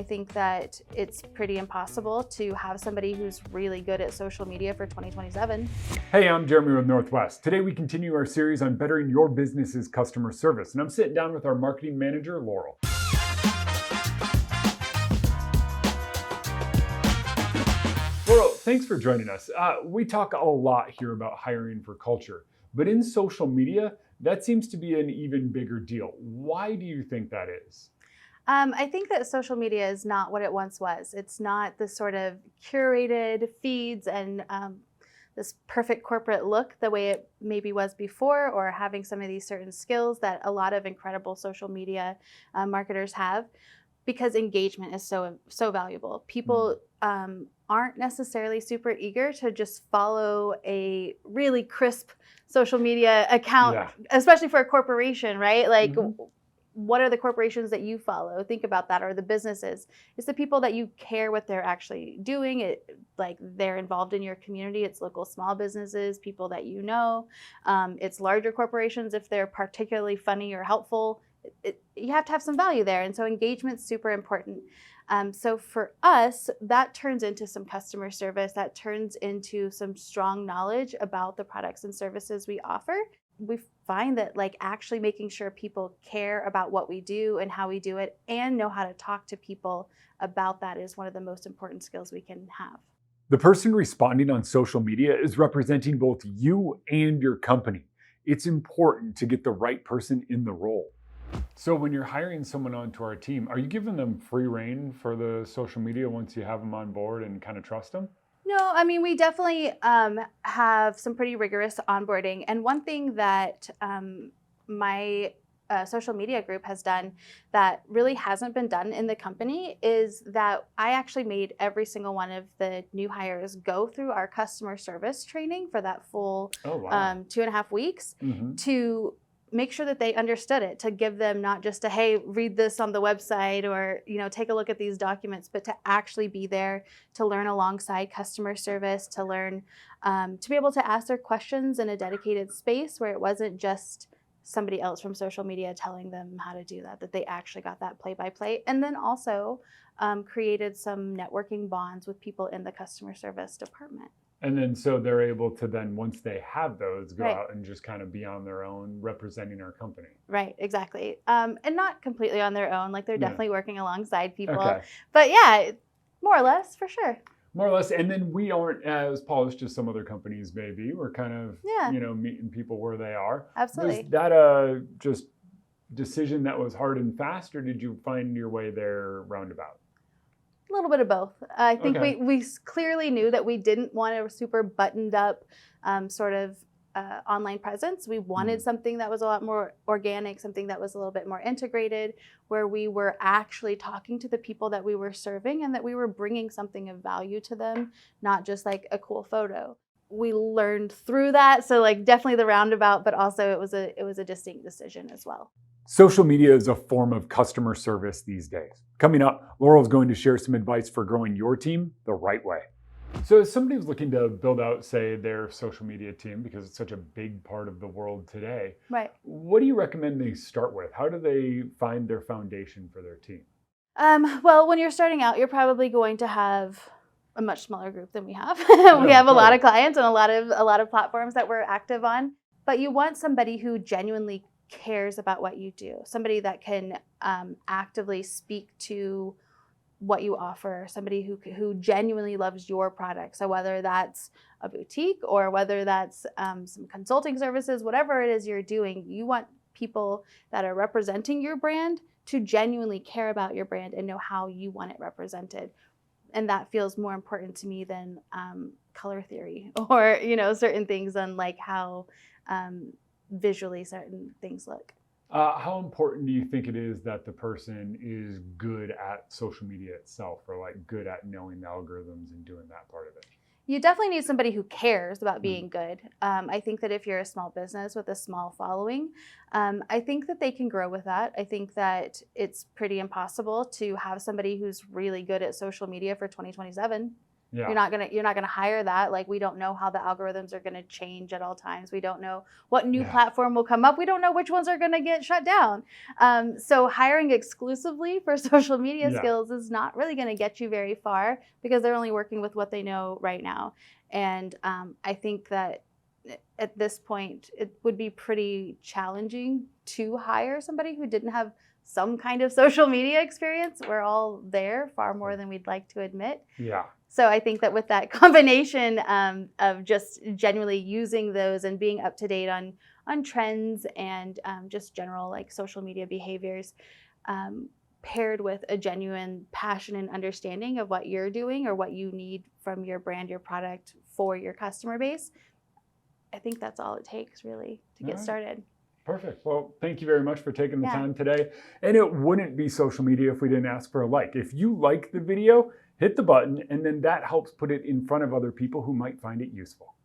I think that it's pretty impossible to have somebody who's really good at social media for 2027. Hey, I'm Jeremy with Northwest. Today we continue our series on bettering your business's customer service, and I'm sitting down with our marketing manager, Laurel. Laurel, thanks for joining us. We talk a lot here about hiring for culture, but in social media, that seems to be an even bigger deal. Why do you think that is? I think that social media is not what it once was. It's not the sort of curated feeds and this perfect corporate look the way it maybe was before, or having some of these certain skills that a lot of incredible social media marketers have, because engagement is so valuable. People aren't necessarily super eager to just follow a really crisp social media account, especially for a corporation, right? Like, what are the corporations that you follow? Think about that, or the businesses. It's the people that you care what they're actually doing. Like, they're involved in your community. It's local small businesses, people that you know. It's larger corporations if they're particularly funny or helpful. You have to have some value there, and so engagement's super important. So for us, that turns into some customer service. That turns into some strong knowledge about the products and services we offer. We find that, like, actually making sure people care about what we do and how we do it and know how to talk to people about that is one of the most important skills we can have. The person responding on social media is representing both you and your company. It's important to get the right person in the role. So when you're hiring someone onto our team, are you giving them free rein for the social media once you have them on board and kind of trust them? No, I mean, we definitely have some pretty rigorous onboarding. And one thing that my social media group has done that really hasn't been done in the company is that I actually made every single one of the new hires go through our customer service training for that full 2.5 weeks to make sure that they understood it, to give them not just a, hey, read this on the website, or, take a look at these documents, but to actually be there to learn alongside customer service, to learn, to be able to ask their questions in a dedicated space where it wasn't just somebody else from social media telling them how to do that they actually got that play-by-play. And then also created some networking bonds with people in the customer service department. And then so they're able to then, once they have those, go out and just kind of be on their own representing our company. Right, exactly. And not completely on their own, like they're definitely working alongside people. Okay. But yeah, more or less, for sure. More or less. And then we aren't as polished as some other companies may be. We're kind of, meeting people where they are. Absolutely. Was that just decision that was hard and fast, or did you find your way there roundabout? A little bit of both. I think we clearly knew that we didn't want a super buttoned up sort of online presence. We wanted something that was a lot more organic, something that was a little bit more integrated, where we were actually talking to the people that we were serving and that we were bringing something of value to them, not just like a cool photo. We learned through that. So like definitely the roundabout, but also it was a distinct decision as well. Social media is a form of customer service these days. Coming up, Laurel's going to share some advice for growing your team the right way. So if somebody's looking to build out, say, their social media team, because it's such a big part of the world today, what do you recommend they start with? How do they find their foundation for their team? Well, when you're starting out, you're probably going to have a much smaller group than we have. We have a lot of clients and a lot of platforms that we're active on. But you want somebody who genuinely cares about what you do, somebody that can actively speak to what you offer, somebody who genuinely loves your product. So whether that's a boutique or whether that's some consulting services, whatever it is you're doing, you want people that are representing your brand to genuinely care about your brand and know how you want it represented. And that feels more important to me than color theory or certain things on like how visually certain things look. How important do you think it is that the person is good at social media itself, or like good at knowing the algorithms and doing that part of it? You definitely need somebody who cares about being good. I think that if you're a small business with a small following, I think that they can grow with that. I think that it's pretty impossible to have somebody who's really good at social media for 2027. Yeah. You're not gonna hire that. Like, we don't know how the algorithms are gonna change at all times. We don't know what new Yeah. platform will come up. We don't know which ones are gonna get shut down. So hiring exclusively for social media Yeah. skills is not really gonna get you very far because they're only working with what they know right now. And I think that at this point, it would be pretty challenging to hire somebody who didn't have some kind of social media experience. We're all there far more than we'd like to admit. Yeah. So I think that with that combination of just genuinely using those and being up to date on trends and just general like social media behaviors, paired with a genuine passion and understanding of what you're doing or what you need from your brand, your product for your customer base, I think that's all it takes really to get started. Perfect. Well, thank you very much for taking the Yeah. time today. And it wouldn't be social media if we didn't ask for a like. If you like the video, hit the button, and then that helps put it in front of other people who might find it useful.